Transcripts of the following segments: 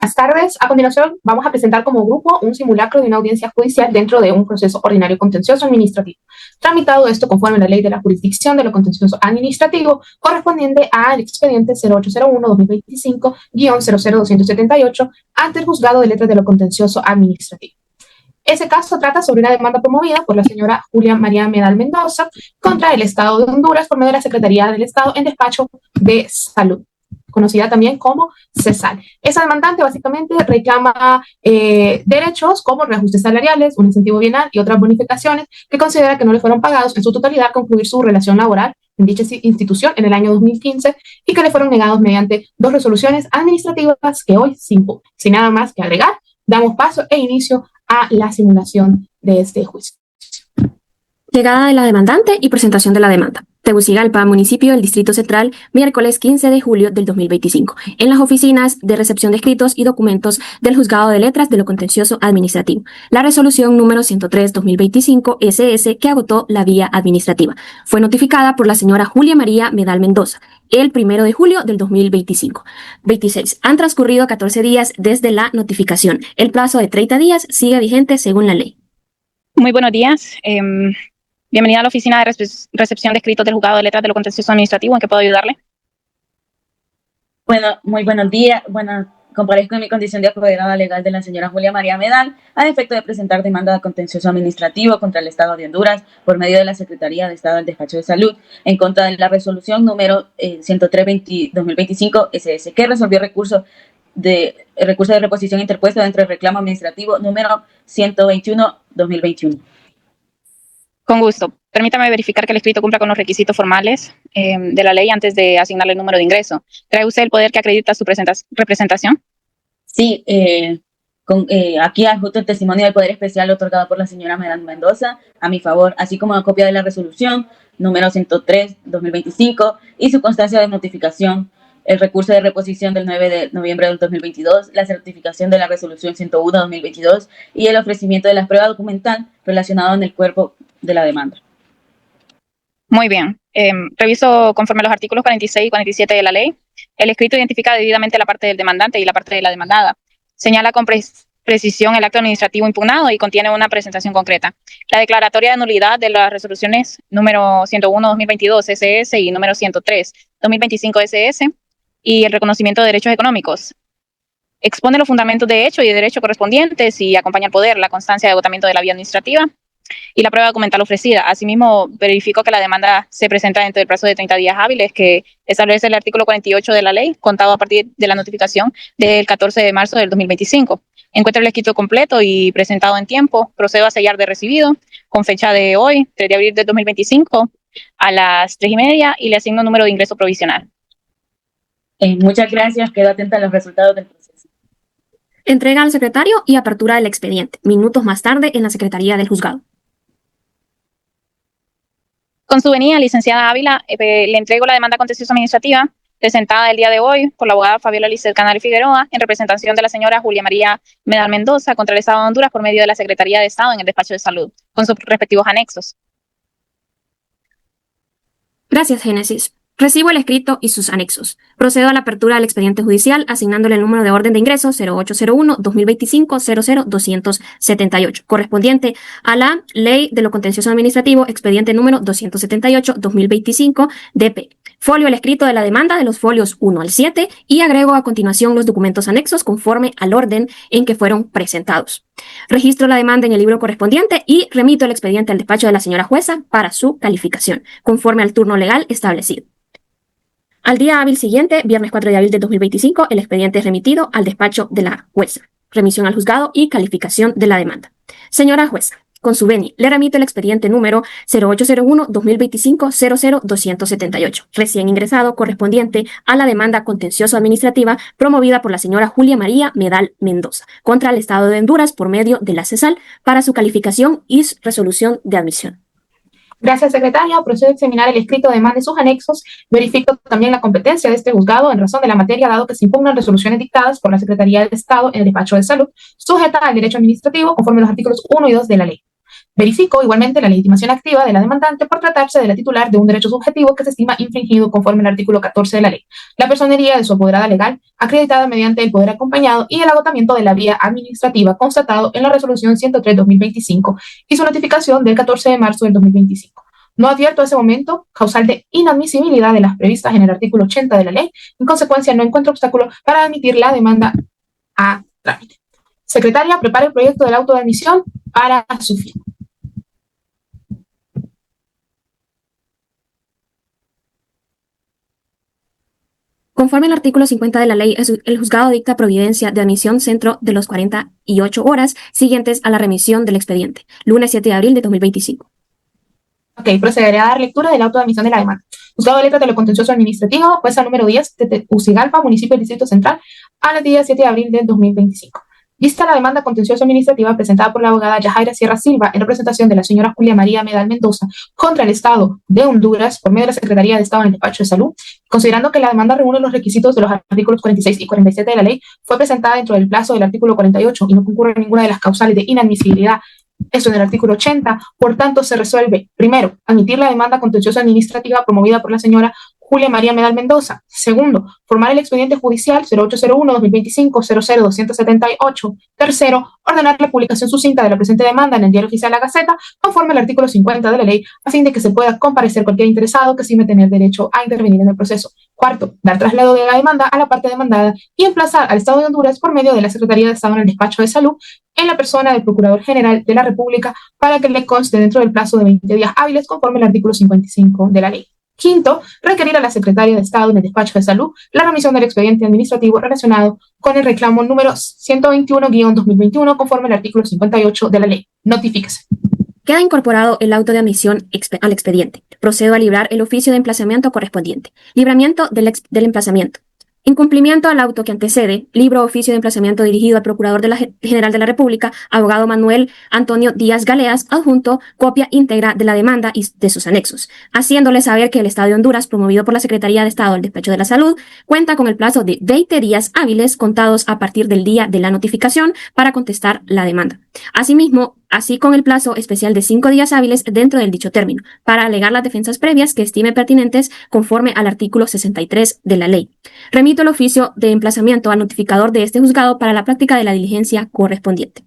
Buenas tardes. A continuación, vamos a presentar como grupo un simulacro de una audiencia judicial dentro de un proceso ordinario contencioso administrativo. Tramitado esto conforme a la ley de la jurisdicción de lo contencioso administrativo correspondiente al expediente 0801-2025-00278 ante el juzgado de letras de lo contencioso administrativo. Ese caso trata sobre una demanda promovida por la señora Julia María Medal Mendoza contra el Estado de Honduras por medio de la Secretaría del Estado en despacho de salud, conocida también como CESAL. Esa demandante básicamente reclama derechos como reajustes salariales, un incentivo bienal y otras bonificaciones que considera que no le fueron pagados en su totalidad al concluir su relación laboral en dicha institución en el año 2015 y que le fueron negados mediante 2 resoluciones administrativas que hoy se impugnan. Sin nada más que agregar, damos paso e inicio a la simulación de este juicio. Llegada de la demandante y presentación de la demanda. Tegucigalpa, municipio del Distrito Central, miércoles 15 de julio del 2025, en las oficinas de recepción de escritos y documentos del Juzgado de Letras de lo Contencioso Administrativo. La resolución número 103-2025 SS que agotó la vía administrativa. Fue notificada por la señora Julia María Medal Mendoza el 1 de julio del 2025. 26. Han transcurrido 14 días desde la notificación. El plazo de 30 días sigue vigente según la ley. Muy buenos días. Bienvenida a la oficina de recepción de escritos del Juzgado de Letras de lo Contencioso Administrativo. ¿En qué puedo ayudarle? Bueno, muy buenos días. Bueno, comparezco en mi condición de apoderada legal de la señora Julia María Medal a efecto de presentar demanda de contencioso administrativo contra el Estado de Honduras por medio de la Secretaría de Estado del Despacho de Salud en contra de la resolución número 103-2025 SS que resolvió recurso de reposición interpuesto dentro del reclamo administrativo número 121-2021. Con gusto. Permítame verificar que el escrito cumpla con los requisitos formales de la ley antes de asignarle el número de ingreso. ¿Trae usted el poder que acredita su representación? Sí, aquí adjunto el testimonio del poder especial otorgado por la señora Medal Mendoza a mi favor, así como una copia de la resolución número 103-2025 y su constancia de notificación, el recurso de reposición del 9 de noviembre del 2022, la certificación de la resolución 101-2022 y el ofrecimiento de la prueba documental relacionada en el cuerpo de la demanda. Muy bien. Reviso conforme a los artículos 46 y 47 de la ley. El escrito identifica debidamente la parte del demandante y la parte de la demandada. Señala con precisión el acto administrativo impugnado y contiene una presentación concreta. La declaratoria de nulidad de las resoluciones número 101-2022 SS y número 103-2025 SS y el reconocimiento de derechos económicos. Expone los fundamentos de hecho y de derecho correspondientes y acompaña al poder la constancia de agotamiento de la vía administrativa y la prueba documental ofrecida. Asimismo, verifico que la demanda se presenta dentro del plazo de 30 días hábiles que establece el artículo 48 de la ley, contado a partir de la notificación del 14 de marzo del 2025. Encuentro el escrito completo y presentado en tiempo. Procedo a sellar de recibido con fecha de hoy, 3 de abril del 2025, a las 3:30 y le asigno un número de ingreso provisional. Muchas gracias. Quedo atenta a los resultados del proceso. Entrega al secretario y apertura del expediente. Minutos más tarde en la Secretaría del Juzgado. Con su venida, licenciada Ávila, le entrego la demanda contenciosa administrativa presentada el día de hoy por la abogada Fabiola Lizeth Canales Figueroa en representación de la señora Julia María Medal Mendoza contra el Estado de Honduras por medio de la Secretaría de Estado en el Despacho de Salud, con sus respectivos anexos. Gracias, Génesis. Recibo el escrito y sus anexos. Procedo a la apertura del expediente judicial asignándole el número de orden de ingreso 0801-2025-00278, correspondiente a la Ley de lo Contencioso Administrativo, expediente número 278-2025 DP. Folio el escrito de la demanda de los folios 1 al 7 y agrego a continuación los documentos anexos conforme al orden en que fueron presentados. Registro la demanda en el libro correspondiente y remito el expediente al despacho de la señora jueza para su calificación, conforme al turno legal establecido. Al día hábil siguiente, viernes 4 de abril de 2025, el expediente es remitido al despacho de la jueza. Remisión al juzgado y calificación de la demanda. Señora jueza, con su venia, le remito el expediente número 0801-2025-00278, recién ingresado, correspondiente a la demanda contencioso administrativa promovida por la señora Julia María Medal Mendoza contra el Estado de Honduras por medio de la CESAL para su calificación y resolución de admisión. Gracias, secretaria. Procedo a examinar el escrito de demanda y sus anexos. Verifico también la competencia de este juzgado en razón de la materia, dado que se impugnan resoluciones dictadas por la Secretaría de Estado en el Despacho de Salud, sujeta al derecho administrativo conforme a los artículos 1 y 2 de la ley. Verificó igualmente la legitimación activa de la demandante por tratarse de la titular de un derecho subjetivo que se estima infringido conforme al artículo 14 de la ley, la personería de su apoderada legal, acreditada mediante el poder acompañado y el agotamiento de la vía administrativa constatado en la resolución 103/2025 y su notificación del 14 de marzo del 2025. No advierto a ese momento causal de inadmisibilidad de las previstas en el artículo 80 de la ley. En consecuencia, no encuentro obstáculo para admitir la demanda a trámite. Secretaria, prepara el proyecto del auto de admisión para su firma. Conforme al artículo 50 de la ley, el juzgado dicta providencia de admisión dentro de los 48 horas siguientes a la remisión del expediente, lunes 7 de abril de 2025. Ok, procederé a dar lectura del auto de admisión de la demanda. Juzgado de Letras de lo Contencioso Administrativo, jueza número 10 de Tegucigalpa, municipio del Distrito Central, a la día 7 de abril de 2025. Vista la demanda contencioso administrativa presentada por la abogada Yajaira Sierra Silva en representación de la señora Julia María Medal Mendoza contra el Estado de Honduras por medio de la Secretaría de Estado en el Despacho de Salud, considerando que la demanda reúne los requisitos de los artículos 46 y 47 de la ley, fue presentada dentro del plazo del artículo 48 y no concurre ninguna de las causales de inadmisibilidad. Esto en el artículo 80, por tanto, se resuelve, primero, admitir la demanda contenciosa administrativa promovida por la señora Julia María Medal Mendoza. Segundo, formar el expediente judicial 0801-2025-00278. Tercero, ordenar la publicación sucinta de la presente demanda en el Diario Oficial La Gaceta, conforme al artículo 50 de la ley, a fin de que se pueda comparecer cualquier interesado que estime tener derecho a intervenir en el proceso. Cuarto, dar traslado de la demanda a la parte demandada y emplazar al Estado de Honduras por medio de la Secretaría de Estado en el Despacho de Salud en la persona del Procurador General de la República para que le conste dentro del plazo de 20 días hábiles conforme al artículo 55 de la ley. Quinto, requerir a la Secretaria de Estado en el Despacho de Salud la remisión del expediente administrativo relacionado con el reclamo número 121-2021 conforme al artículo 58 de la ley. Notifíquese. Queda incorporado el auto de admisión al expediente. Procedo a librar el oficio de emplazamiento correspondiente. Libramiento del emplazamiento. En cumplimiento al auto que antecede, libro oficio de emplazamiento dirigido al Procurador General de la República, abogado Manuel Antonio Díaz Galeas, adjunto copia íntegra de la demanda y de sus anexos, haciéndole saber que el Estado de Honduras, promovido por la Secretaría de Estado del Despacho de la Salud, cuenta con el plazo de 20 días hábiles contados a partir del día de la notificación para contestar la demanda. Asimismo, así con el plazo especial de 5 días hábiles dentro del dicho término, para alegar las defensas previas que estime pertinentes conforme al artículo 63 de la ley. Remito el oficio de emplazamiento al notificador de este juzgado para la práctica de la diligencia correspondiente.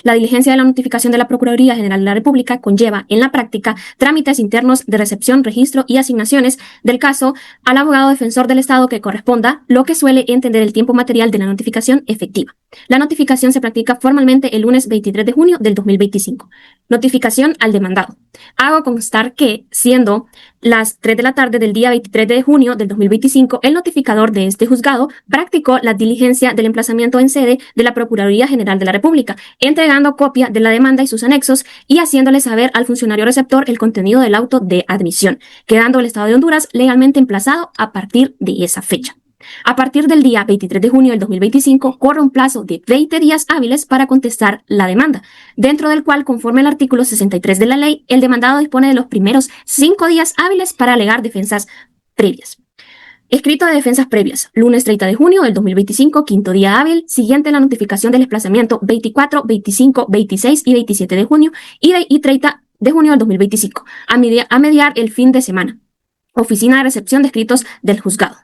La diligencia de la notificación de la Procuraduría General de la República conlleva, en la práctica, trámites internos de recepción, registro y asignaciones del caso al abogado defensor del Estado que corresponda, lo que suele entender el tiempo material de la notificación efectiva. La notificación se practica formalmente el lunes 23 de junio del 2025. Notificación al demandado. Hago constar que, siendo las 3 de la tarde del día 23 de junio del 2025, el notificador de este juzgado practicó la diligencia del emplazamiento en sede de la Procuraduría General de la República, entregando copia de la demanda y sus anexos y haciéndole saber al funcionario receptor el contenido del auto de admisión, quedando el Estado de Honduras legalmente emplazado a partir de esa fecha. A partir del día 23 de junio del 2025, corre un plazo de 20 días hábiles para contestar la demanda, dentro del cual, conforme al artículo 63 de la ley, el demandado dispone de los primeros 5 días hábiles para alegar defensas previas. Escrito de defensas previas, lunes 30 de junio del 2025, quinto día hábil, siguiente a la notificación del desplazamiento 24, 25, 26 y 27 de junio y 30 de junio del 2025, a mediar el fin de semana. Oficina de recepción de escritos del juzgado.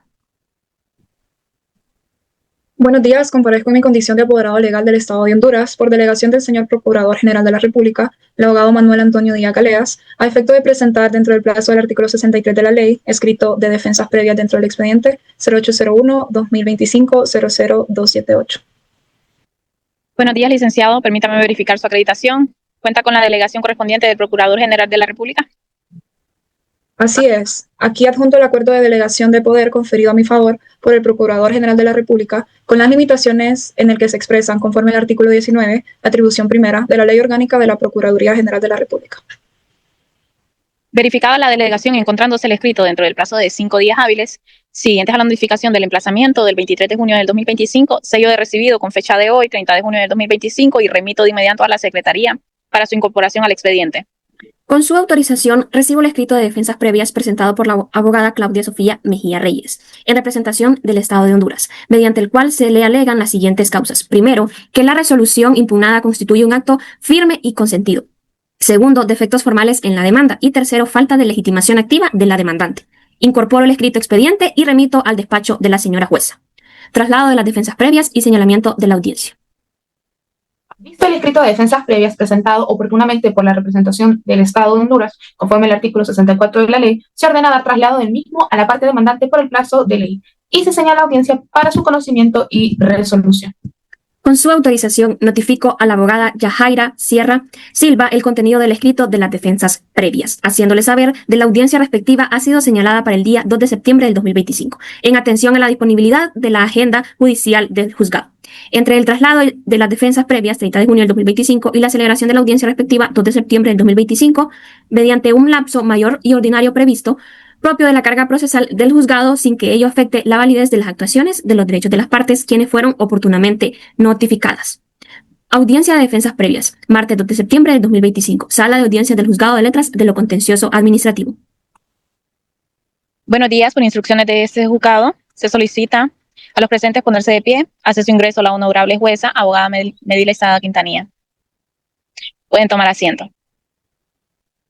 Buenos días, comparezco en mi condición de apoderado legal del Estado de Honduras por delegación del señor Procurador General de la República, el abogado Manuel Antonio Díaz Galeas, a efecto de presentar dentro del plazo del artículo 63 de la ley, escrito de defensas previas dentro del expediente 0801-2025-00278. Buenos días, licenciado. Permítame verificar su acreditación. ¿Cuenta con la delegación correspondiente del Procurador General de la República? Así es. Aquí adjunto el acuerdo de delegación de poder conferido a mi favor por el Procurador General de la República, con las limitaciones en el que se expresan conforme al artículo 19, atribución primera, de la Ley Orgánica de la Procuraduría General de la República. Verificada la delegación y encontrándose el escrito dentro del plazo de 5 días hábiles, siguientes a la notificación del emplazamiento del 23 de junio del 2025, sello de recibido con fecha de hoy, 30 de junio del 2025, y remito de inmediato a la Secretaría para su incorporación al expediente. Con su autorización, recibo el escrito de defensas previas presentado por la abogada Claudia Sofía Mejía Reyes, en representación del Estado de Honduras, mediante el cual se le alegan las siguientes causas. Primero, que la resolución impugnada constituye un acto firme y consentido. Segundo, defectos formales en la demanda. Y tercero, falta de legitimación activa de la demandante. Incorporo el escrito expediente y remito al despacho de la señora jueza. Traslado de las defensas previas y señalamiento de la audiencia. Visto el escrito de defensas previas presentado oportunamente por la representación del Estado de Honduras, conforme al artículo 64 de la ley, se ordena dar traslado del mismo a la parte demandante por el plazo de ley y se señala audiencia para su conocimiento y resolución. Con su autorización, notifico a la abogada Yajaira Sierra Silva el contenido del escrito de las defensas previas, haciéndole saber de la audiencia respectiva ha sido señalada para el día 2 de septiembre del 2025, en atención a la disponibilidad de la agenda judicial del juzgado. Entre el traslado de las defensas previas, 30 de junio del 2025, y la celebración de la audiencia respectiva, 2 de septiembre del 2025, mediante un lapso mayor y ordinario previsto, propio de la carga procesal del juzgado sin que ello afecte la validez de las actuaciones de los derechos de las partes quienes fueron oportunamente notificadas. Audiencia de defensas previas, martes 2 de septiembre del 2025, sala de audiencias del Juzgado de Letras de lo Contencioso Administrativo. Buenos días, por instrucciones de este juzgado, se solicita a los presentes ponerse de pie, hace su ingreso la honorable jueza, abogada Medila Estrada Quintanilla. Pueden tomar asiento.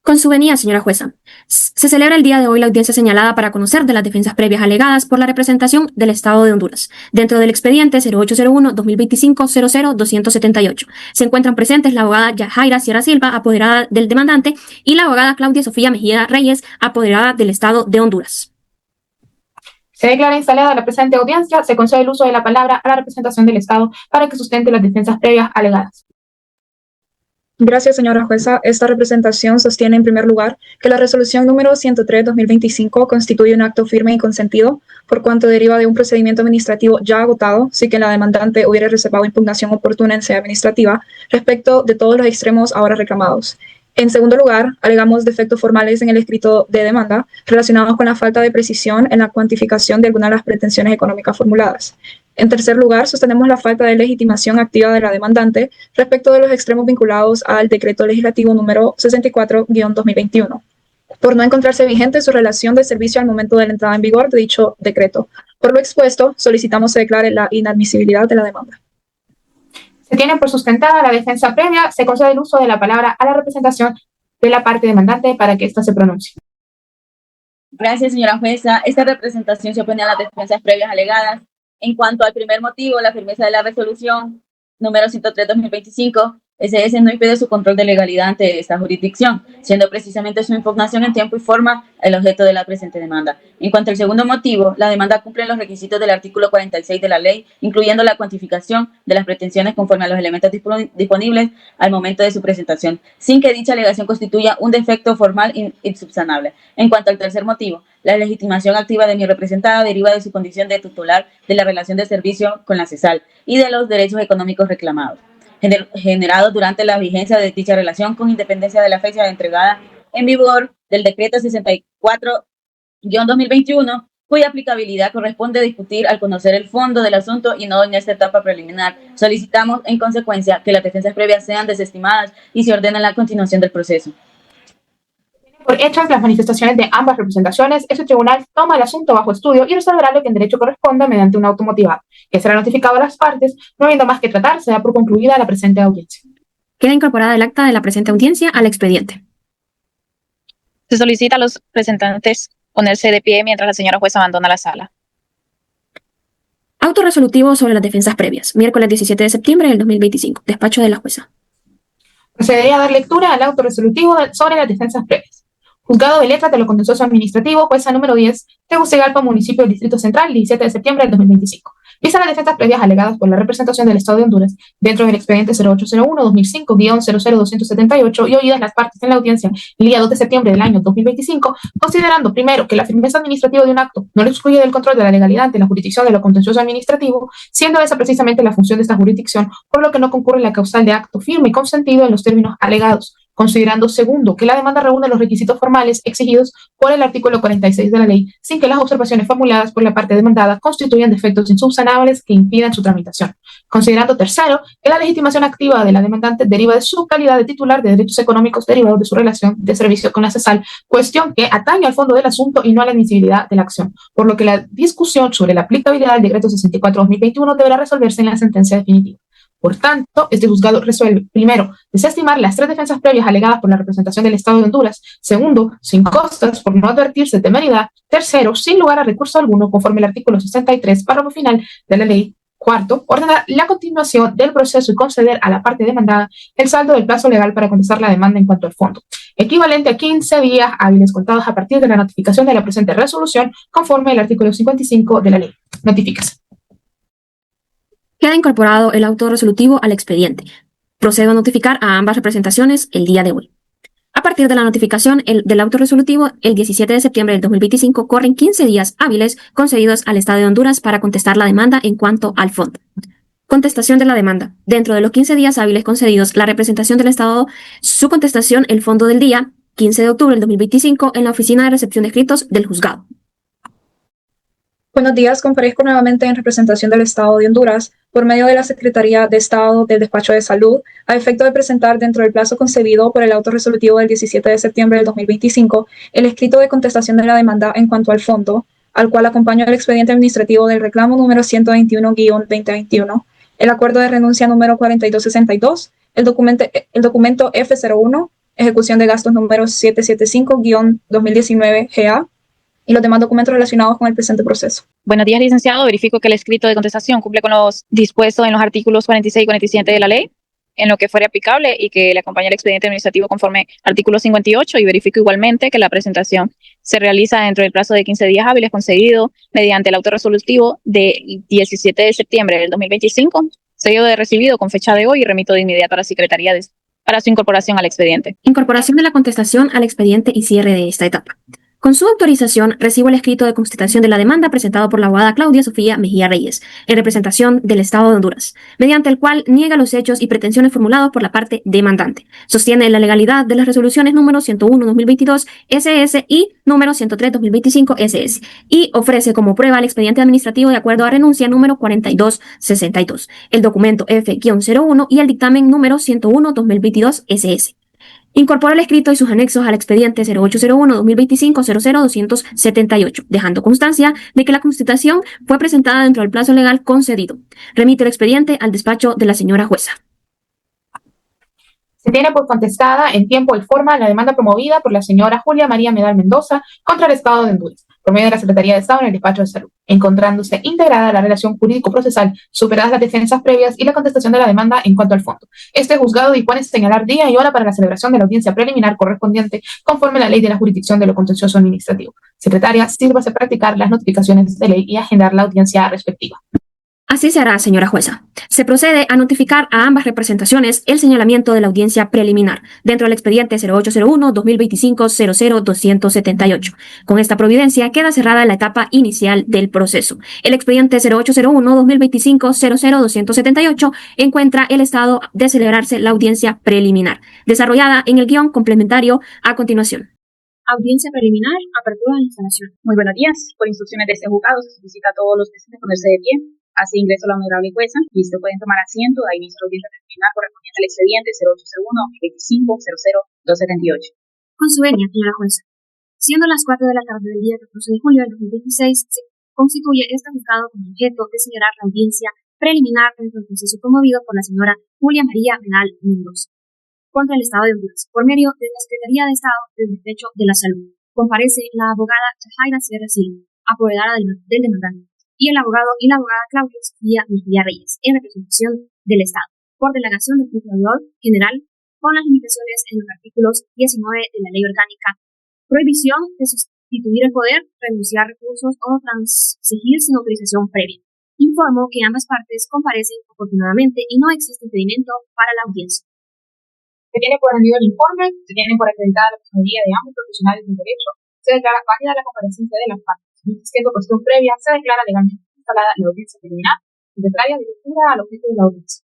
Con su venida, señora jueza, se celebra el día de hoy la audiencia señalada para conocer de las defensas previas alegadas por la representación del Estado de Honduras. Dentro del expediente 0801-2025-00-278 se encuentran presentes la abogada Yajaira Sierra Silva, apoderada del demandante, y la abogada Claudia Sofía Mejía Reyes, apoderada del Estado de Honduras. Se declara instalada la presente audiencia, se concede el uso de la palabra a la representación del Estado para que sustente las defensas previas alegadas. Gracias, señora jueza. Esta representación sostiene, en primer lugar, que la resolución número 103/2025 constituye un acto firme y consentido, por cuanto deriva de un procedimiento administrativo ya agotado, sin que la demandante hubiera reservado impugnación oportuna en sede administrativa respecto de todos los extremos ahora reclamados. En segundo lugar, alegamos defectos formales en el escrito de demanda relacionados con la falta de precisión en la cuantificación de algunas de las pretensiones económicas formuladas. En tercer lugar, sostenemos la falta de legitimación activa de la demandante respecto de los extremos vinculados al decreto legislativo número 64-2021, por no encontrarse vigente su relación de servicio al momento de la entrada en vigor de dicho decreto. Por lo expuesto, solicitamos se declare la inadmisibilidad de la demanda. Se tiene por sustentada la defensa previa, se concede el uso de la palabra a la representación de la parte demandante para que ésta se pronuncie. Gracias, señora jueza. Esta representación se opone a las defensas previas alegadas. En cuanto al primer motivo, la firmeza de la resolución número 103/2025, SS no impide su control de legalidad ante esta jurisdicción, siendo precisamente su impugnación en tiempo y forma el objeto de la presente demanda. En cuanto al segundo motivo, la demanda cumple los requisitos del artículo 46 de la ley, incluyendo la cuantificación de las pretensiones conforme a los elementos disponibles al momento de su presentación, sin que dicha alegación constituya un defecto formal insubsanable. En cuanto al tercer motivo, la legitimación activa de mi representada deriva de su condición de titular de la relación de servicio con la CESAL y de los derechos económicos reclamados, generados durante la vigencia de dicha relación, con independencia de la fecha de entregada en vigor del decreto 64-2021, cuya aplicabilidad corresponde discutir al conocer el fondo del asunto y no en esta etapa preliminar. Solicitamos, en consecuencia, que las defensas previas sean desestimadas y se ordene la continuación del proceso. Por hechas las manifestaciones de ambas representaciones, este tribunal toma el asunto bajo estudio y resolverá lo que en derecho corresponda mediante un auto motivado, que será notificado a las partes, no habiendo más que tratar, se da por concluida la presente audiencia. Queda incorporada el acta de la presente audiencia al expediente. Se solicita a los presentantes ponerse de pie mientras la señora jueza abandona la sala. Auto resolutivo sobre las defensas previas, miércoles 17 de septiembre del 2025, despacho de la jueza. Procedería a dar lectura al auto resolutivo sobre las defensas previas. Juzgado de Letras de lo Contencioso Administrativo, jueza número 10, Tegucigalpa, municipio del Distrito Central, 17 de septiembre del 2025. Vista las defensas previas alegadas por la representación del Estado de Honduras dentro del expediente 0801-2005-00278 y oídas las partes en la audiencia el día 2 de septiembre del año 2025, considerando primero que la firmeza administrativa de un acto no le excluye del control de la legalidad ante la jurisdicción de lo contencioso administrativo, siendo esa precisamente la función de esta jurisdicción, por lo que no concurre la causal de acto firme y consentido en los términos alegados. Considerando segundo que la demanda reúne los requisitos formales exigidos por el artículo 46 de la ley, sin que las observaciones formuladas por la parte demandada constituyan defectos insubsanables que impidan su tramitación. Considerando tercero que la legitimación activa de la demandante deriva de su calidad de titular de derechos económicos derivados de su relación de servicio con la CESAL, cuestión que atañe al fondo del asunto y no a la admisibilidad de la acción, por lo que la discusión sobre la aplicabilidad del decreto 64/2021 deberá resolverse en la sentencia definitiva. Por tanto, este juzgado resuelve, primero, desestimar las 3 defensas previas alegadas por la representación del Estado de Honduras. Segundo, sin costas por no advertirse de temeridad. Tercero, sin lugar a recurso alguno, conforme al artículo 63, párrafo final de la ley. Cuarto, ordenar la continuación del proceso y conceder a la parte demandada el saldo del plazo legal para contestar la demanda en cuanto al fondo, equivalente a 15 días hábiles contados a partir de la notificación de la presente resolución, conforme al artículo 55 de la ley. Notifíquese. Queda incorporado el auto resolutivo al expediente. Procedo a notificar a ambas representaciones el día de hoy. A partir de la notificación del auto resolutivo, el 17 de septiembre del 2025, corren 15 días hábiles concedidos al Estado de Honduras para contestar la demanda en cuanto al fondo. Contestación de la demanda. Dentro de los 15 días hábiles concedidos, la representación del Estado, su contestación, el fondo del día, 15 de octubre del 2025, en la oficina de recepción de escritos del juzgado. Buenos días, comparezco nuevamente en representación del Estado de Honduras por medio de la Secretaría de Estado del Despacho de Salud, a efecto de presentar dentro del plazo concedido por el auto resolutivo del 17 de septiembre del 2025 el escrito de contestación de la demanda en cuanto al fondo, al cual acompaña el expediente administrativo del reclamo número 121-2021, el acuerdo de renuncia número 4262, el documento F01, ejecución de gastos número 775-2019-GA, y los demás documentos relacionados con el presente proceso. Buenos días, licenciado. Verifico que el escrito de contestación cumple con los dispuestos en los artículos 46 y 47 de la ley, en lo que fuere aplicable, y que le acompaña el expediente administrativo conforme artículo 58, y verifico igualmente que la presentación se realiza dentro del plazo de 15 días hábiles concedido mediante el auto resolutivo del 17 de septiembre del 2025, sello de recibido con fecha de hoy, y remito de inmediato a la Secretaría para su incorporación al expediente. Incorporación de la contestación al expediente y cierre de esta etapa. Con su autorización, recibo el escrito de constatación de la demanda presentado por la abogada Claudia Sofía Mejía Reyes, en representación del Estado de Honduras, mediante el cual niega los hechos y pretensiones formulados por la parte demandante. Sostiene la legalidad de las resoluciones número 101-2022 SS y número 103-2025 SS, y ofrece como prueba el expediente administrativo de acuerdo a renuncia número 4262, el documento F-01 y el dictamen número 101-2022 SS. Incorpora el escrito y sus anexos al expediente 0801-2025-00278, dejando constancia de que la constatación fue presentada dentro del plazo legal concedido. Remite el expediente al despacho de la señora jueza. Se tiene por contestada en tiempo y forma la demanda promovida por la señora Julia María Medal Mendoza contra el Estado de Honduras, por medio de la Secretaría de Estado en el Despacho de Salud, encontrándose integrada la relación jurídico-procesal, superadas las defensas previas y la contestación de la demanda en cuanto al fondo. Este juzgado dispone señalar día y hora para la celebración de la audiencia preliminar correspondiente conforme a la ley de la jurisdicción de lo contencioso administrativo. Secretaria, sírvase practicar las notificaciones de ley y agendar la audiencia respectiva. Así se hará, señora jueza. Se procede a notificar a ambas representaciones el señalamiento de la audiencia preliminar dentro del expediente 0801-2025-00278. Con esta providencia queda cerrada la etapa inicial del proceso. El expediente 0801-2025-00278 encuentra el estado de celebrarse la audiencia preliminar, desarrollada en el guión complementario a continuación. Audiencia preliminar, apertura de instalación. Muy buenos días. Por instrucciones de este juzgado se solicita a todos los presentes ponerse de pie. Así ingreso a la honorable jueza. Listo, pueden tomar asiento. Da inicio a la audiencia preliminar correspondiente al expediente 0801-2025-00278. Con su venia, señora jueza. Siendo las 4 de la tarde del día 14 de julio del 2026, se constituye este juzgado con objeto de celebrar la audiencia preliminar dentro del proceso promovido por la señora Julia María Medal Mendoza contra el Estado de Honduras, por medio de la Secretaría de Estado del Despacho de la Salud. Comparece la abogada Jaira Sierra Silva, apoderada del demandante, y la abogada Claudia Sofía Mejía Reyes, en representación del Estado, por delegación del Procurador General, con las limitaciones en los artículos 19 de la Ley Orgánica, prohibición de sustituir el poder, renunciar recursos o transigir sin autorización previa. Informo que ambas partes comparecen oportunadamente y no existe impedimento para la audiencia. Se tiene por rendido el informe, se tiene por acreditada la personería de ambos profesionales del derecho, se declara válida la comparecencia de las partes. Siendo cuestión previa, se declara legalmente instalada la audiencia preliminar, contraria de lectura al objeto de la audiencia.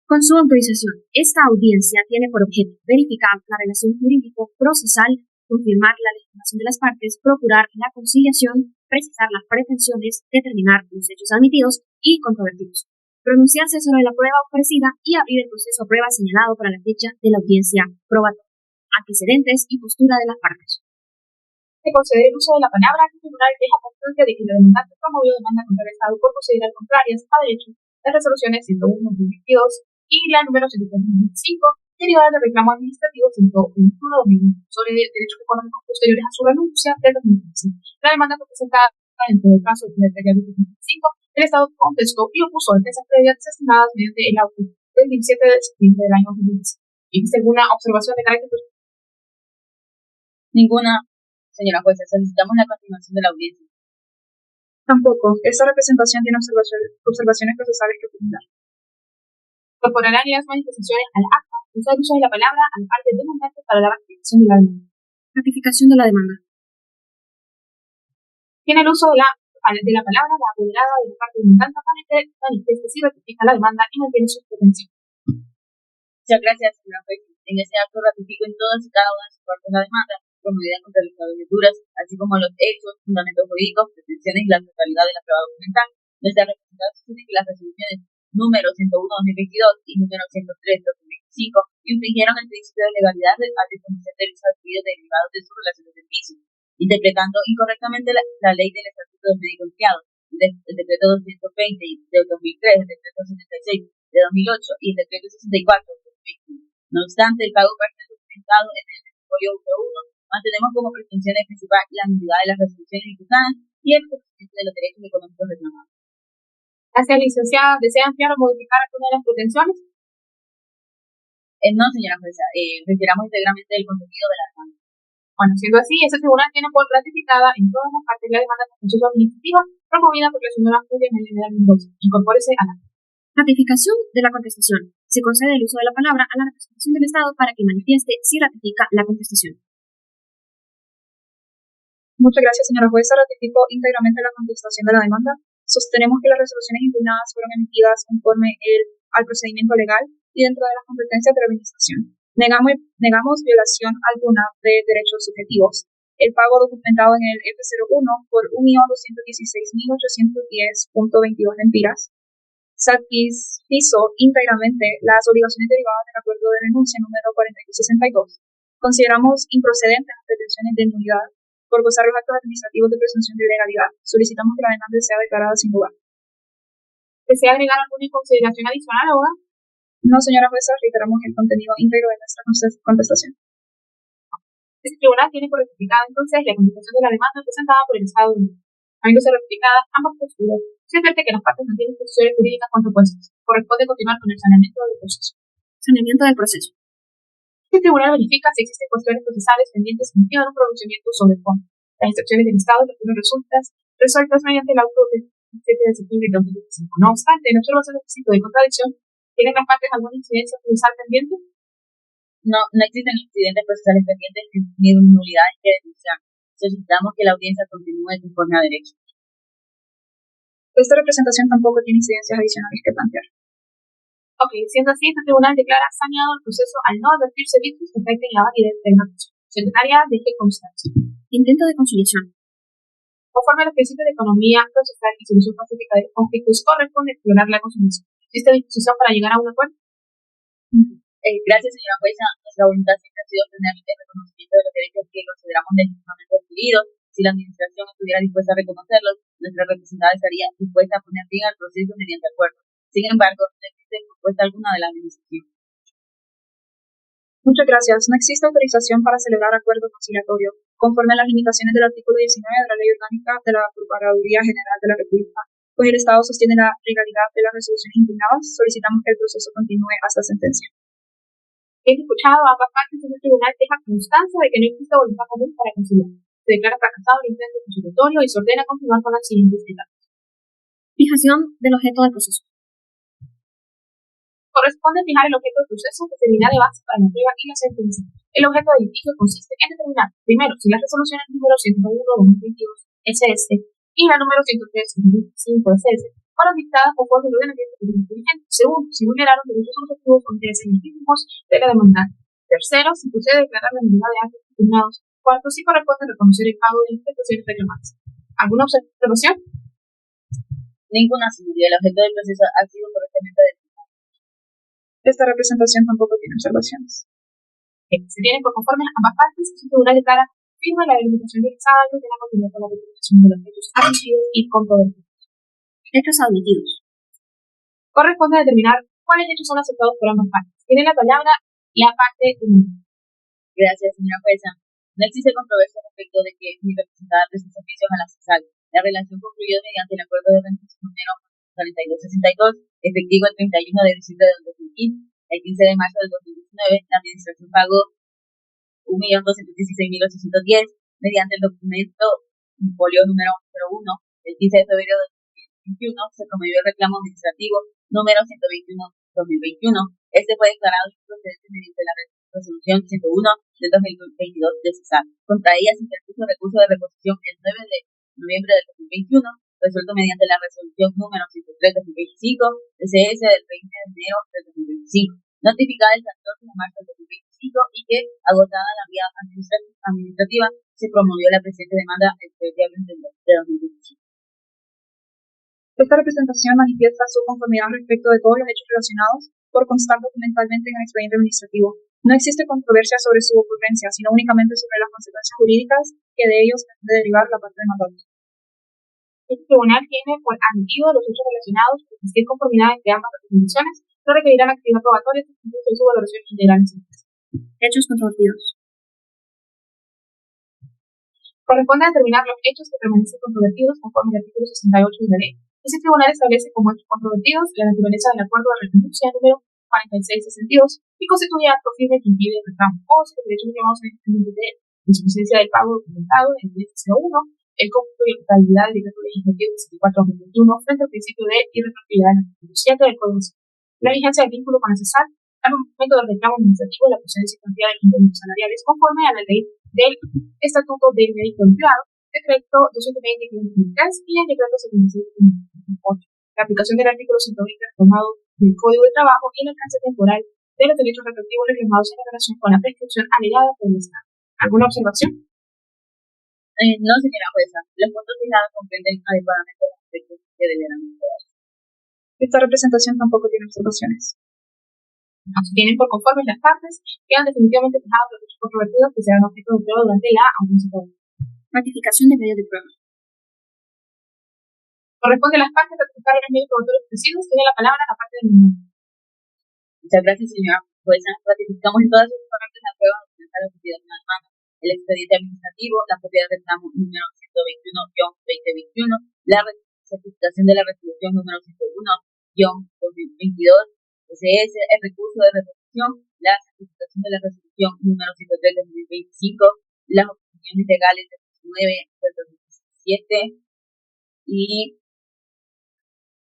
Con su autorización, esta audiencia tiene por objeto verificar la relación jurídico-procesal, confirmar la legitimación de las partes, procurar la conciliación, precisar las pretensiones, determinar los hechos admitidos y controvertidos, pronunciarse sobre la prueba ofrecida y abrir el proceso a prueba señalado para la fecha de la audiencia probatoria, antecedentes y postura de las partes. De conceder el uso de la palabra, el tribunal deja constancia de que la demandante promovió demanda contra el Estado por considerar contrarias a derecho las resoluciones 101-2022 y la número 103-2025, derivadas del reclamo administrativo 121-2021 sobre derechos económicos posteriores a su renuncia del 2015. La demanda fue presentada dentro del caso de la feria del 2025. El Estado contestó y opuso defensas previas desestimadas mediante el auto del 17 de septiembre del año 2015. ¿Existe alguna observación de carácter personal? Ninguna, señora jueza. Solicitamos la continuación de la audiencia. Tampoco. Esta representación tiene observaciones procesales que formular. Incorporarán las manifestaciones al acta, usar el uso de la palabra a la parte demandante para la ratificación de la demanda. Ratificación de la demanda. Tiene el uso de la palabra la apoderada de la parte demandante para que manifieste si ratifica la demanda y mantiene su pretensión. Muchas gracias, señora jueza. En este acto ratifico en todas y cada una de sus partes la demanda promovida contra el Estado de Honduras, así como los hechos, fundamentos jurídicos, pretensiones y la totalidad de la prueba documental. Nuestra representación sostiene que las resoluciones número 101-2022 y número 103-2025 infringieron el principio de legalidad al desconocer derechos adquiridos derivados de su relación de servicio, interpretando incorrectamente la ley del Estatuto del Médico Empleado, el decreto 220 de 2003, el decreto 76 de 2008 y el decreto 64 de 2021. No obstante, el pago parcial documentado en el folio 1 mantenemos como pretensiones principal la nulidad de las resoluciones impugnadas y el cumplimiento de los derechos económicos reclamados. Gracias, licenciada. ¿Desea ampliar o modificar alguna de las pretensiones? No, señora jueza. Retiramos íntegramente el contenido de la demanda. Bueno, siendo así, ese tribunal tiene por ratificada en todas las partes la demanda contencioso administrativa promovida por la señora Julia María Mendoza. Incorpórese a la Ratificación de la contestación. Se concede el uso de la palabra a la representación del Estado para que manifieste si ratifica la contestación. Muchas gracias, señora jueza. Ratifico íntegramente la contestación de la demanda. Sostenemos que las resoluciones impugnadas fueron emitidas conforme al procedimiento legal y dentro de las competencias de la administración. Negamos violación alguna de derechos subjetivos. El pago documentado en el F01 por 1.216.810.22 lempiras satisfizo íntegramente las obligaciones derivadas del acuerdo de renuncia número 4262. Consideramos improcedentes las pretensiones de nulidad por gozar los actos administrativos de presunción de ilegalidad. Solicitamos que la demanda sea declarada sin lugar. ¿Desea agregar alguna consideración adicional, abogada? No, señora jueza, reiteramos el contenido íntegro de nuestra contestación. Este tribunal tiene por ratificada entonces la contestación de la demanda presentada por el Estado de Honduras. Habiéndose ratificadas ambas posturas, se advierte que las partes mantienen posiciones jurídicas contrapuestas. Corresponde continuar con el saneamiento del proceso. Saneamiento del proceso. Este tribunal verifica si existen cuestiones procesales pendientes que impidan un pronunciamiento sobre el fondo. Las excepciones del Estado que fueron resueltas mediante el auto del 7 de septiembre de 2025. No obstante, en observación del requisito de contradicción, ¿tienen las partes alguna incidencia procesal pendiente? No existen incidentes procesales pendientes ni nulidades que denunciar. Solicitamos que la audiencia continúe conforme a derecho. Esta representación tampoco tiene incidencias adicionales que plantear. Ok, siendo así, este tribunal declara saneado el proceso al no advertirse dichos que afecten la validez de la acusación. Secretaria de Constancia. Intento de conciliación. Conforme a los principios de economía procesal y solución pacífica de los conflictos, corresponde explorar la conciliación. ¿Existe disposición para llegar a un acuerdo? Gracias, señora jueza. Nuestra voluntad siempre ha sido obtener el reconocimiento de los derechos que consideramos legítimamente adquiridos. Si la administración estuviera dispuesta a reconocerlos, nuestra representada estaría dispuesta a poner fin al proceso mediante acuerdo. Sin embargo, no existe propuesta alguna de la administración. Muchas gracias. No existe autorización para celebrar acuerdo conciliatorio, conforme a las limitaciones del artículo 19 de la Ley Orgánica de la Procuraduría General de la República. Pues el Estado sostiene la legalidad de las resoluciones impugnadas, solicitamos que el proceso continúe hasta sentencia. Es escuchado a ambas partes en el tribunal deja constancia de que no existe voluntad común para conciliar. Se declara fracasado el intento conciliatorio y se ordena continuar con las siguientes etapas. Fijación del objeto del proceso. Corresponde fijar el objeto del proceso que servirá de base para la prueba y la sentencia. El objeto del litigio consiste en determinar, primero, si las resoluciones número 101-2022 SS y la número 103-2025 SS fueron dictadas conforme al ordenamiento jurídico vigente. Segundo, si vulneraron derechos subjetivos o intereses legítimos de la demandante. Tercero, si procede a declarar la nulidad de actos impugnados. Cuarto, si corresponde reconocer el pago de las prestaciones reclamadas. ¿Alguna observación? Ninguna, señoría. El objeto del proceso ha sido correctamente determinado. Esta representación tampoco tiene observaciones. Se tienen por conforme ambas partes, el tribunal declara firme la delimitación del sábado de la continuidad con la determinación de los hechos admitidos y controvertidos. Hechos admitidos. Corresponde determinar cuáles hechos son aceptados por ambas partes. Tiene la palabra la parte demandante. Gracias, señora jueza. No existe controversia respecto de que mi representada prestó servicios a la CESAL. La relación concluyó mediante el acuerdo de rendición número 4262, efectivo el 31 de diciembre del 2015. El 15 de marzo del 2019, la administración pagó 1.216.810 mediante el documento folio número 01. El 15 de febrero de 2021 se promovió el reclamo administrativo número 121-2021. Este fue declarado improcedente mediante la resolución 101 del 2022 de CESAL. Contra ella se interpuso recurso de reposición el 9 de noviembre del 2021, resuelto mediante la resolución número 103-2025 CS del 20 de enero del 2025, notificada el 14 de marzo del 2025 y que, agotada la vía administrativa, se promovió la presente demanda el 3 de abril de 2025. Esta representación manifiesta su conformidad respecto de todos los hechos relacionados por constar documentalmente en el expediente administrativo. No existe controversia sobre su ocurrencia, sino únicamente sobre las consecuencias jurídicas que de ellos debe derivar la parte demandante. El tribunal tiene por admitido los hechos relacionados por existir conformidad entre ambas representaciones, no requerirán actividad probatoria y su valoración integral en sentencia. Hechos controvertidos. Corresponde determinar los hechos que permanecen controvertidos conforme al artículo 68 de la ley. Ese tribunal establece como hechos controvertidos la naturaleza del acuerdo de renuncia número 4662 y constituye acto firme que impide el reclamo o si los derechos reclamados en el de insuficiencia del pago documentado en el 1001, el cómputo y totalidad del decreto legislativo 64/2021 frente al principio de irretroactividad en el artículo 7 del Código Civil. La vigencia del vínculo con la CESAL al momento del reclamo administrativo y la procedencia y cantidad de los ingresos salariales conforme a la ley del Estatuto del Médico Empleado, decreto 220/2003 y el decreto 76/2008. La aplicación del artículo 120 reformado del Código de Trabajo y el alcance temporal de los derechos retroactivos reclamados en relación con la prescripción alegada por el Estado. ¿Alguna observación? No, señora jueza. Los puntos fijados comprenden adecuadamente los aspectos que deberán mejorar. Esta representación tampoco tiene observaciones. Se tienen por conforme las partes, quedan definitivamente fijados los hechos controvertidos que serán objeto de prueba durante la audiencia pública. Ratificación de medios de prueba. Corresponde a las partes ratificar los medios probatorios ofrecidos. Tiene la palabra la parte del mundo. Muchas gracias, señora jueza. Ratificamos en todas sus partes la prueba documental ofrecida en la demanda, el expediente administrativo, la copia de reclamo número 121-2021, la certificación de la resolución número 101-2022, SS, el recurso de reposición, la certificación de la resolución número 103-2025, las opiniones legales del 19 del 2017 y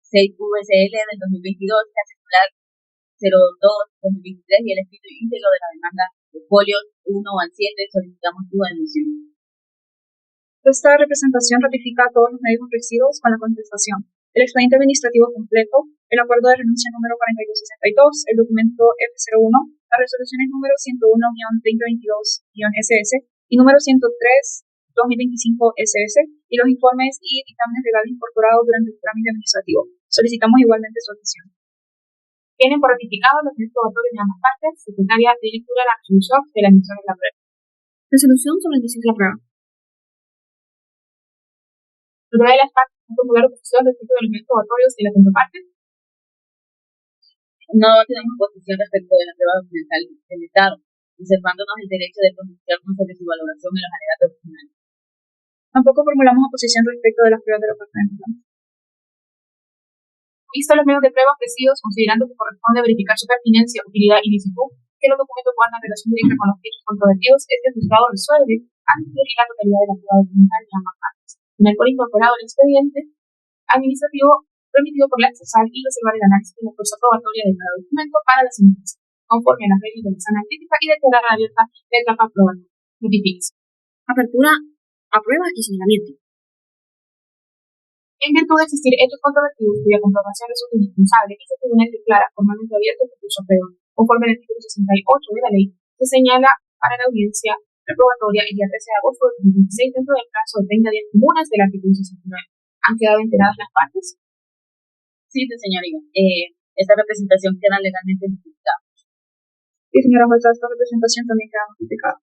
6 VSL del 2022, la circular 02-2023 y el escrito íntegro de la demanda de folios 1 al 7. Solicitamos su admisión. Esta representación ratifica todos los medios ofrecidos con la contestación. El expediente administrativo completo, el acuerdo de renuncia número 4262, el documento F01, las resoluciones número 101-2022-SS y número 103-2025-SS y los informes y dictámenes legales incorporados durante el trámite administrativo. Solicitamos igualmente su admisión. Tienen por ratificado los medios probatorios de ambas partes. Secretaria de lectura la resolución de la emisión de la prueba. Resolución sobre la emisión de la prueba. Otra de las partes es formular oposición respecto de los medios probatorios de la contraparte. No tenemos posición respecto de la prueba documental del Estado, reservándonos el derecho de pronunciarnos sobre su valoración en los alegatos finales. Tampoco formulamos oposición respecto de las pruebas de la parte demandante. Visto los medios de prueba ofrecidos, considerando que corresponde verificar su pertinencia, utilidad y licitud, que los documentos guardan relación directa con los hechos controvertidos, el juzgado resuelve admitir la totalidad de la prueba documental de ambas partes. En el por incorporado el expediente administrativo remitido por la CESAL y reservar el análisis de la fuerza probatoria de cada documento para la sentencia, conforme a las reglas de la sana crítica y declarar abierta la etapa probatoria. Notifiques. Apertura a prueba y señalamiento. En virtud de existir hechos controvertidos cuya comprobación resulta indispensable, este tribunal declara formalmente abierto el recurso a prueba. Conforme al artículo 68 de la ley, se señala para la audiencia reprobatoria el día 13 de agosto de 2026 dentro del plazo de 30 días comunes del artículo 69. ¿Han quedado enteradas las partes? Sí, señoría. Esta representación queda legalmente notificada. Sí, señora jueza, esta representación también queda notificada.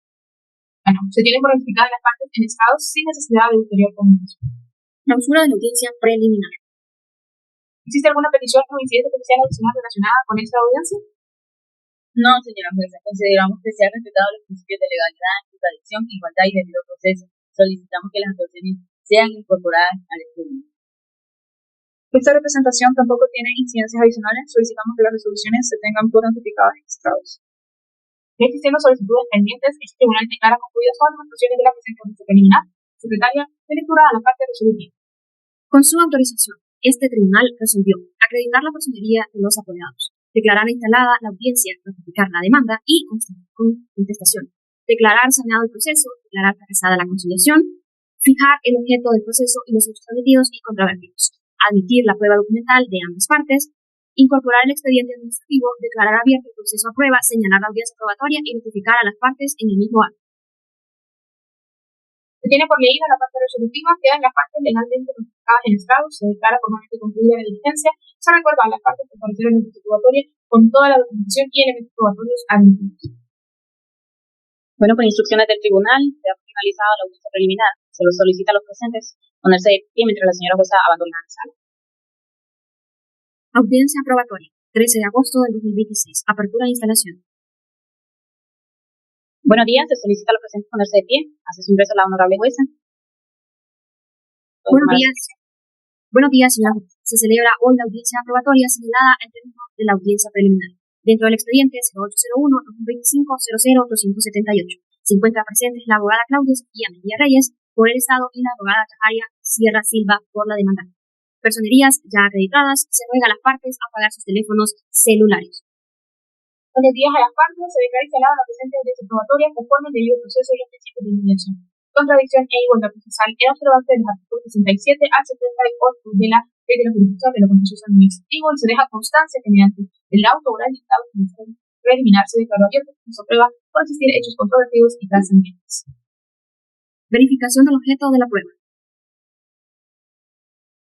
Bueno, se tienen por notificadas las partes en estados sin necesidad de ulterior comunicación. Clausura de la audiencia preliminar. ¿Existe alguna petición o incidente especial adicional relacionada con esta audiencia? No, señora jueza, consideramos que se han respetado los principios de legalidad, contradicción, igualdad y debido proceso. Solicitamos que las actuaciones sean incorporadas al estudio. Esta representación tampoco tiene incidencias adicionales. Solicitamos que las resoluciones se tengan por notificadas y registradas. No existiendo solicitudes pendientes, este tribunal declara concluidas todas las actuaciones de la presente audiencia preliminar. Secretaria, de lectura a la parte resolutiva. Con su autorización, este tribunal resolvió acreditar la personería de los apoderados, declarar instalada la audiencia, ratificar la demanda y con contestación, declarar saneado el proceso, declarar fracasada la conciliación, fijar el objeto del proceso y los hechos admitidos y controvertidos, admitir la prueba documental de ambas partes, incorporar el expediente administrativo, declarar abierto el proceso a prueba, señalar la audiencia probatoria y notificar a las partes en el mismo acto. Se tiene por leída la parte resolutiva, quedan las partes legalmente notificadas en estrado, se declara formalmente concluida la diligencia, se recuerda a las partes que comparecieron en la probatoria con toda la documentación y elementos probatorios admitidos. Bueno, por instrucciones del tribunal, se ha finalizado la audiencia preliminar. Se lo solicita a los presentes ponerse de pie mientras la señora jueza abandona la sala. Audiencia probatoria, 13 de agosto del 2026. Apertura de instalación. Buenos días, se solicita a los presentes ponerse de pie. Hace su ingreso la honorable jueza. Buenos días, señora jueza. Se celebra hoy la audiencia probatoria señalada en términos de la audiencia preliminar. Dentro del expediente 0801-2025-00278 se encuentra presentes la abogada Claudia Sofía Mejía Reyes por el Estado y la abogada Chajaria Sierra Silva por la demanda. Personerías ya acreditadas, se ruega a las partes a apagar sus teléfonos celulares. Buenos días a las partes, se declara instalada la presente audiencia probatoria conforme al debido proceso y los principios de inmediación. Contradicción e igualdad procesal en observancia de los artículos 67 al 78 de la Ley de la Jurisdicción de lo Contencioso Administrativo y se deja constancia que mediante el auto oral dictado preliminar se declaró abierto el proceso de prueba por existir hechos controvertidos y trascendentes. Verificación del objeto de la prueba.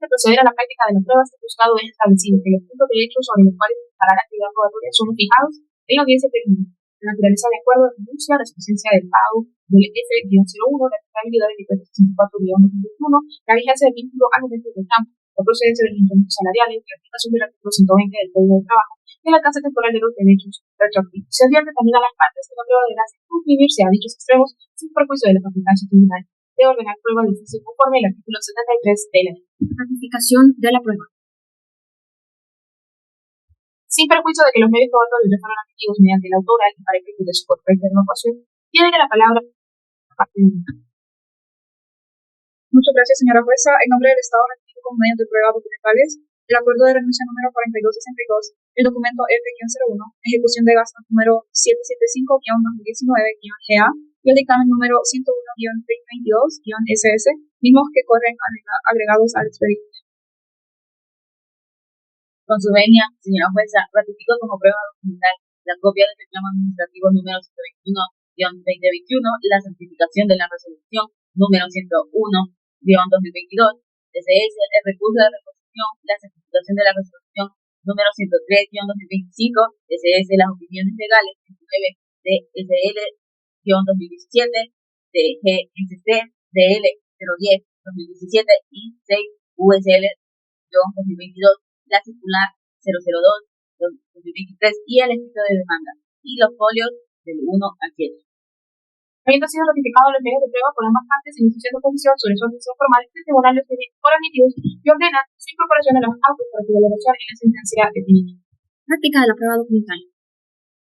De proceder a la práctica de las pruebas, el juzgado es establecido que los puntos de hechos sobre los cuales se la actividad probatoria son los fijados en la audiencia preliminar. La naturaleza de acuerdo de denuncia, la suficiencia del pago del F-01, la aplicabilidad del decreto 64-2021, la vigencia del vínculo al momento del campo, la procedencia de los incrementos salariales, la aplicación del artículo 120 del Código de Trabajo y el alcance temporal de los derechos retroactivos. Se advierte también a las partes que la prueba deberá circunscribirse a dichos extremos sin perjuicio de la facultad tribunal de ordenar prueba de oficio conforme al artículo 73 de la ley. Ratificación de la prueba. Sin perjuicio de que los medios probatorios ya fueron admitidos mediante la autoral y para efectos de su correcta evaluación, tiene que la palabra parte de Muchas gracias, señora jueza. En nombre del Estado ratifico con medios de prueba documentales el acuerdo de renuncia número 4262, el documento F-01, ejecución de gastos número 775-2019-GA y el dictamen número 101-2022-SS, mismos que corren agregados al expediente. Con su venia, señora jueza, ratifico como prueba documental la copia del reclamo administrativo número 121-2021, la certificación de la resolución número 101-2022, DCS, el recurso de reposición, la certificación de la resolución número 103-2025, DCS, las opiniones legales 19 de SL-2017, de GSC, DL 010-2017 y 6 USL-2022, la circular 002-2023 y el escrito de demanda, y los folios del 1 al 7. Habiendo sido notificado los medios de prueba por ambas partes en instrucción de oposición sobre su admisión formal, el tribunal los tiene por admitidos y ordena su incorporación a los autos para su valoración en la sentencia definitiva. Práctica de la prueba documental.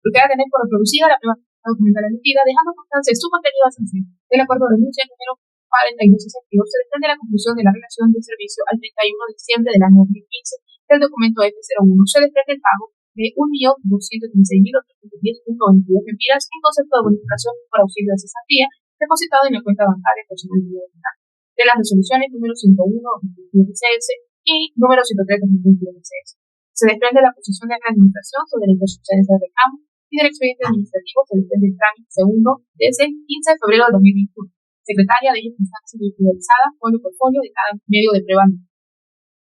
Procede a tener por reproducida la prueba documental admitida, dejando constancia de su contenido esencial. Del acuerdo de renuncia número 4262 se desprende la conclusión de la relación de servicio al 31 de diciembre del año 2015 del documento F-01. Se desprende el pago de 1.236.810.22 lempiras en concepto de bonificación por auxilio de cesantía depositado en la cuenta bancaria personal de las resoluciones número 101-2016 y número 103-2016. Se desprende la posición de la administración sobre la imposición del reclamo y del expediente administrativo. Se desprende el trámite segundo desde el 15 de febrero de 2021. Secretaria de Instancia individualizada, folio por folio de cada medio de prueba.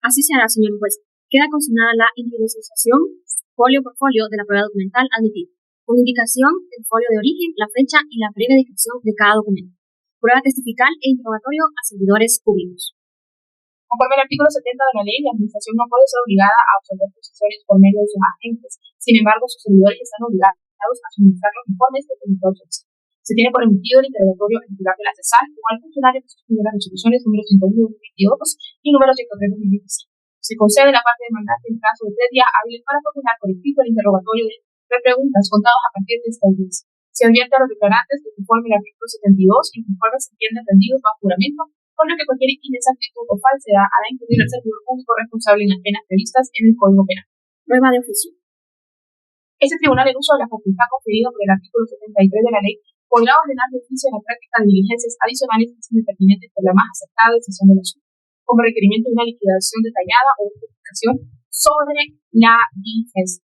Así se hará, señor juez. Queda consignada la individualización folio por folio de la prueba documental admitida, con indicación del folio de origen, la fecha y la breve descripción de cada documento. Prueba testifical e interrogatorio a servidores públicos. Conforme al artículo 70 de la ley, la administración no puede ser obligada a absolver posiciones por medio de sus agentes. Sin embargo, sus servidores están obligados a suministrar los informes de comité autorizados. Se tiene por emitido el interrogatorio en titular de la CESAL o al funcionario que suscribió las resoluciones número 101/2022 y número 103/2025. Se concede a la parte demandante en caso de 3 días hábiles para formular por escrito el interrogatorio de preguntas contados a partir de esta audiencia. Se advierte a los declarantes que conforme al artículo 72 y conforme se entienden rendidos bajo juramento, por lo que cualquier inexactitud o falsedad hará incurrir al servidor público responsable en las penas previstas en el Código Penal. Prueba de oficio. Este tribunal, en uso de la facultad conferida por el artículo 73 de la ley, podrá ordenar de oficio la práctica de diligencias adicionales que sean pertinentes por la más aceptada decisión del asunto, como requerimiento de una liquidación detallada o justificación sobre la diligencia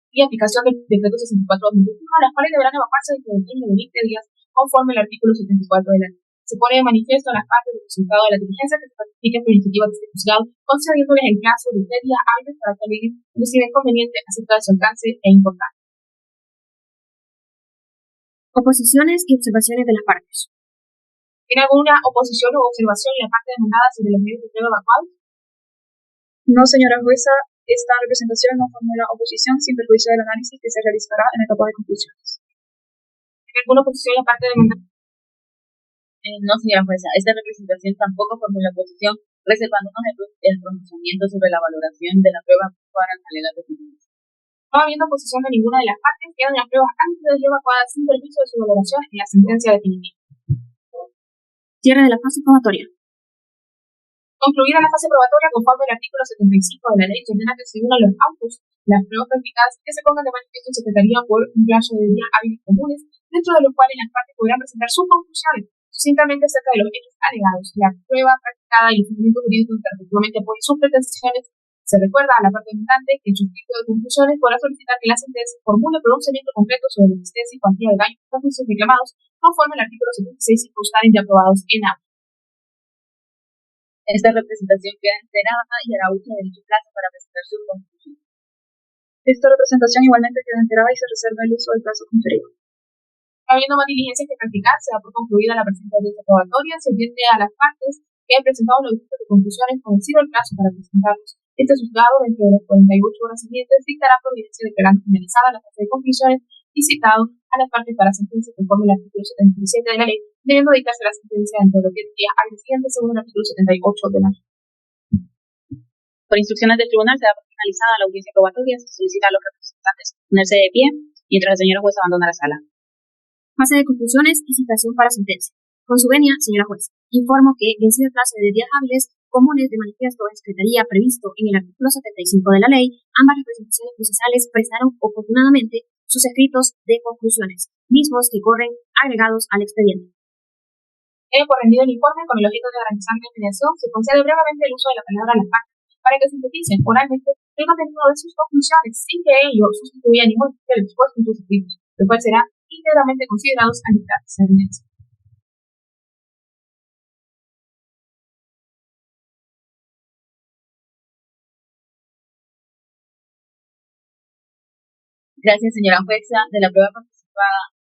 y aplicación del decreto 64/2021, las cuales deberán evacuarse dentro de 15 de 20 días conforme al artículo 74 de la ley. Se pone de manifiesto a las partes del resultado de la diligencia que se practiquen por iniciativa de este juzgado, concediéndoles el plazo de 3 días hábiles para que aleguen reciben conveniente acerca de su alcance e importancia. Oposiciones y observaciones de las partes. ¿Tiene alguna oposición o observación en la parte demandada sobre los medios de prueba evacuados? No, señora jueza, esta representación no formula oposición sin perjuicio del análisis que se realizará en etapa de conclusiones. ¿Tiene alguna oposición en la parte demandada? No, señora jueza, esta representación tampoco formula oposición, reservándonos el pronunciamiento sobre la valoración de la prueba para alegar deficiencia. No habiendo oposición de ninguna de las partes, quedan las pruebas antes de evacuadas sin perjuicio de su valoración en la sentencia definitiva. Cierre de la fase probatoria. Concluida la fase probatoria, conforme al artículo 75 de la ley, se ordena que se unan los autos, las pruebas practicadas y que se pongan de manifiesto en secretaría por un plazo de días hábiles comunes, dentro de los cuales las partes podrán presentar sus conclusiones sucintamente acerca de los hechos alegados. La prueba practicada y el fundamento jurídico que respectivamente apoyen sus pretensiones. Se recuerda a la parte demandante que en su escrito de conclusiones podrá solicitar que la sentencia formule pronunciamiento completo sobre la existencia y cuantía de daños y juicios reclamados conforme al artículo 76 y constaren ya aprobados en AMA. Esta representación queda enterada y hará uso de dicho plazo para presentar su conclusión. Esta representación igualmente queda enterada y se reserva el uso del plazo conferido. Habiendo más diligencias que practicar, se da por concluida la presente audiencia probatoria, se advierte a las partes que han presentado los discursos de conclusiones con vencido el plazo para presentarlos. Este juzgado, dentro de las 48 horas siguientes, dictará providencia declarando finalizada la fase de conclusiones y citado a las partes para sentencia conforme al artículo 77 de la ley, debiendo dictarse la sentencia dentro de los 10 días al siguiente según el artículo 78 de la ley. Por instrucciones del tribunal se da por finalizada la audiencia probatoria, se solicita a los representantes ponerse de pie mientras la señora jueza abandona la sala. Fase de conclusiones y citación para sentencia. Con su venia, señora jueza, informo que, vencido el plazo de 10 días hábiles comunes de manifiesto en secretaría previsto en el artículo 75 de la ley, ambas representaciones procesales prestaron oportunamente sus escritos de conclusiones, mismos que corren agregados al expediente. Por rendido el informe, con el objeto de garantizar la mediación, se concede brevemente el uso de la palabra a las partes para que sinteticen oralmente el contenido de sus conclusiones sin que ello sustituya ni modifique el expuesto en sus escritos, lo cual será íntegramente considerados al dictar sentencia. Gracias, señora jueza. De la prueba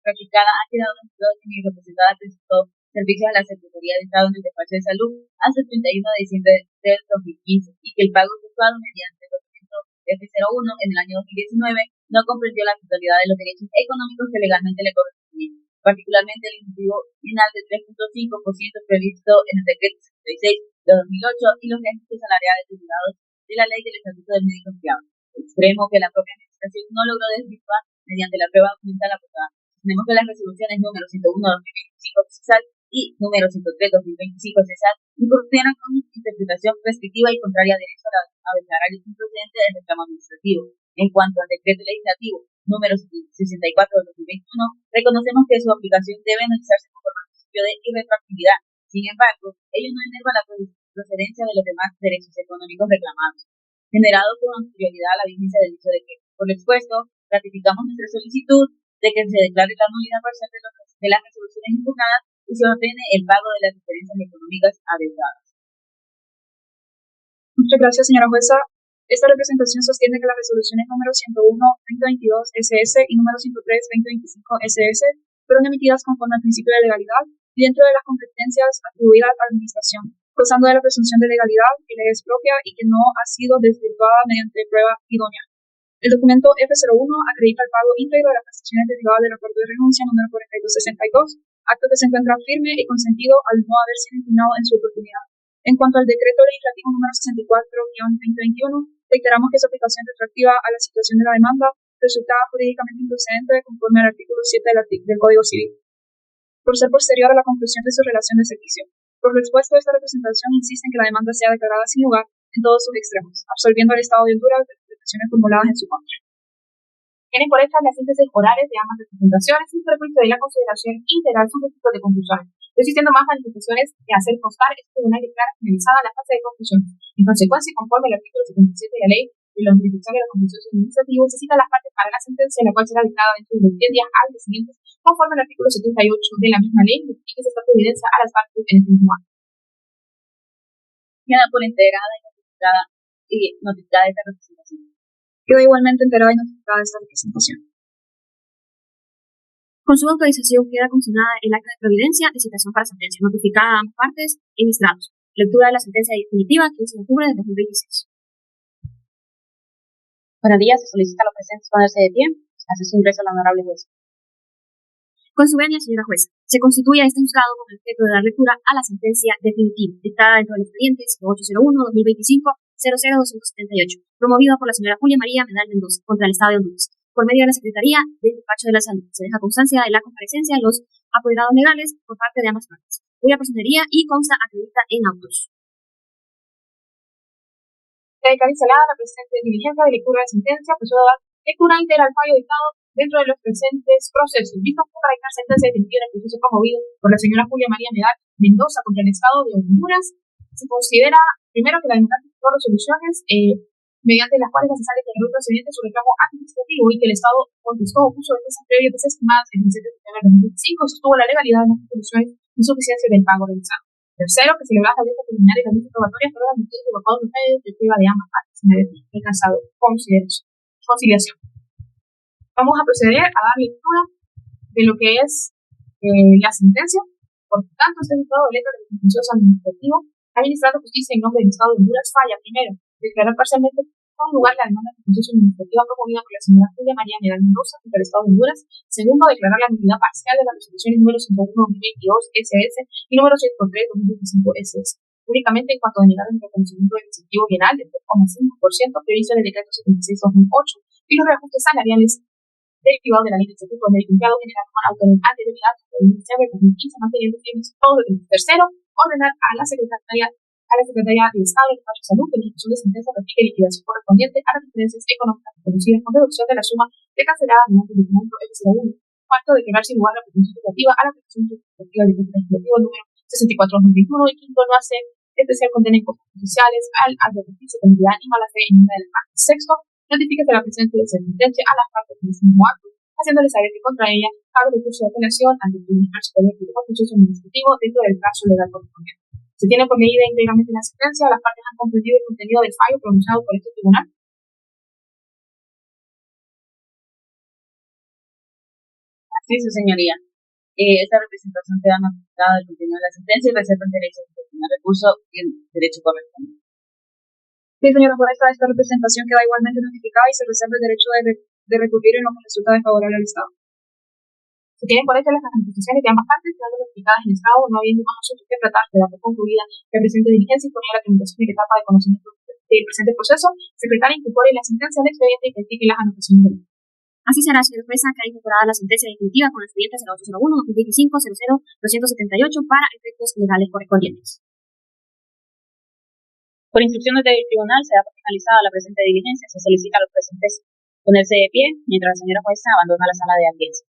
practicada ha quedado demostrado que mi representada prestó servicios a la Secretaría de Estado en el Despacho de Salud hasta el 31 de diciembre del 2015 y que el pago efectuado mediante el documento F01 en el año 2019 no comprendió la totalidad de los derechos económicos que legalmente le correspondían, particularmente el incentivo final del 3.5% previsto en el decreto 66 de 2008 y los ajustes salariales derivados de la ley del Estatuto del Médico Empleado, extremo que la propia administración no logró desvirtuar mediante la prueba documental aportada. Tenemos que las resoluciones número 101/2025 CESAL y número 103/2025 CESAL incurrieron con interpretación restrictiva y contraria a derecho a declarar el improcedente del reclamo administrativo. En cuanto al decreto legislativo número 64/2021, reconocemos que su aplicación debe analizarse conforme al principio de irretroactividad. Sin embargo, ello no enerva la procedencia de los demás derechos económicos reclamados, generados con anterioridad a la vigencia del dicho decreto. Por lo expuesto, ratificamos nuestra solicitud de que se declare la nulidad parcial de las resoluciones impugnadas y se ordene el pago de las diferencias económicas adeudadas. Muchas gracias, señora jueza. Esta representación sostiene que las resoluciones número 101/2022 SS y número 103/2025 SS fueron emitidas conforme al principio de legalidad y dentro de las competencias atribuidas a la Administración, gozando de la presunción de legalidad que le es propia y que no ha sido desvirtuada mediante prueba idónea. El documento F01 acredita el pago íntegro de las prestaciones derivadas del acuerdo de renuncia número 4262, acto que se encuentra firme y consentido al no haber sido impugnado en su oportunidad. En cuanto al decreto legislativo número 64-2021, reiteramos que su aplicación retroactiva a la situación de la demanda resulta jurídicamente improcedente conforme al artículo 7 del Código Civil, por ser posterior a la conclusión de su relación de servicio. Por lo expuesto, esta representación insiste en que la demanda sea declarada sin lugar en todos sus extremos, absolviendo al Estado de Honduras de las pretensiones formuladas en su contra. Tienen por estas las síntesis orales de ambas representaciones sin perjuicio de la consideración integral sus requisitos de conclusiones, no existiendo más manifestaciones que hacer constar, este tribunal declara finalizada la fase de conclusiones. En consecuencia, y conforme al artículo 77 de la ley de los jurisdicciones de los contenciosos administrativos, se citan las partes para la sentencia, la cual será dictada dentro de los 10 días hábiles siguientes, conforme al artículo 78 de la misma ley, notifique esta providencia a las partes en este mismo año. Queda por integrada y notificada esta representación. Queda igualmente enterada y notificada esta representación. Con su autorización queda consignada el acta de providencia de citación para sentencia, notificada a ambas partes en estrados. Lectura de la sentencia definitiva, 15 de octubre de 2026. Buenos días, se solicita a los presentes ponerse de pie. Hace su ingreso a la honorable jueza. Con su venia, señora jueza, se constituye este juzgado con el objeto de dar lectura a la sentencia definitiva, dictada dentro del expediente 801-2025-00278, promovida por la señora Julia María Medal Mendoza contra el Estado de Honduras, por medio de la Secretaría del Despacho de la Salud. Se deja constancia de la comparecencia de los apoderados legales por parte de ambas partes, cuya personería y consta acredita en autos. Declara instalada la presente diligencia de lectura de sentencia, procedo a dar lectura íntegra al fallo dictado dentro de los presentes procesos. Visto para dictar sentencia definitiva del proceso promovido por la señora Julia María Medal Mendoza contra el Estado de Honduras, se considera primero que la demanda tiene dos resoluciones mediante las cuales la cesárea declaró procedente su reclamo administrativo y que el Estado contestó o puso defensas previas desestimadas el 17 de septiembre de 2025 y sostuvo la legalidad de las resoluciones de insuficiencia del pago realizado. Tercero, que celebrar la audiencia preliminar y la audiencia probatoria fueron admitidos y votados los medios de prueba de ambas partes sin haber alcanzado conciliación. Vamos a proceder a dar lectura de lo que es la sentencia. Por tanto, este juzgado de letra del contencioso administrativo, administrando justicia en nombre del Estado de Honduras, falla, primero, declarar parcialmente con lugar la demanda contencioso administrativa promovida por la señora Julia María Medal Mendoza contra el Estado de Honduras. Segundo, declarar la nulidad parcial de las resoluciones número 101-2022 SS y número 103-2025 SS. Únicamente en cuanto a denegar el reconocimiento del incentivo bienal del 3,5% previsto en el decreto 76-2008 y los reajustes salariales derivados de la ley del Estatuto del Empleado General antes del dato de diciembre de 2015, manteniendo firmes todos los derechos. Tercero, ordenar a la Secretaría de Estado de Despacho de Salud que la ejecución de sentencia replique liquidación correspondiente a las diferencias económicas reconocidas con reducción de la suma de cancelada mediante el documento F01. Cuarto, declarar sin lugar la pretensión educativa a la petición justificativa del decreto legislativo número 64-2021 y quinto, no hace especial condena en costos judiciales al advertirse con unidad y mala fe en una de las partes. Sexto, notifica la presencia de sentencia a las partes del mismo acto, haciéndole saber que contra ella cabe el recurso de apelación ante el Tribunal Superior del Contencioso Administrativo dentro del plazo legal correspondiente. Se tiene por leída íntegramente la sentencia, las partes han comprendido el contenido del fallo pronunciado por este tribunal. Así es, su señoría. Esta representación queda notificada del contenido de la sentencia y reserva el derecho de gestionar recurso y el derecho correspondiente. Sí, señora jueza, esta representación queda igualmente notificada y se reserva el derecho de recurrir en lo que resulta desfavorable al Estado. Se tienen por hecho las manifestaciones de ambas partes, quedando notificadas en el Estado, no habiendo más asuntos que tratar de dar por concluida la presente diligencia y poner a la tramitación de etapa de conocimiento del presente proceso, secretaria incorpore la sentencia del expediente y verifique las anotaciones de ley. Así será, señora jueza, que ha incorporado la sentencia definitiva con el expediente 0801-2025-00278 para efectos legales correspondientes. Por instrucciones del tribunal, se da por finalizada la presente diligencia. Se solicita a los presentes ponerse de pie mientras la señora jueza abandona la sala de audiencia.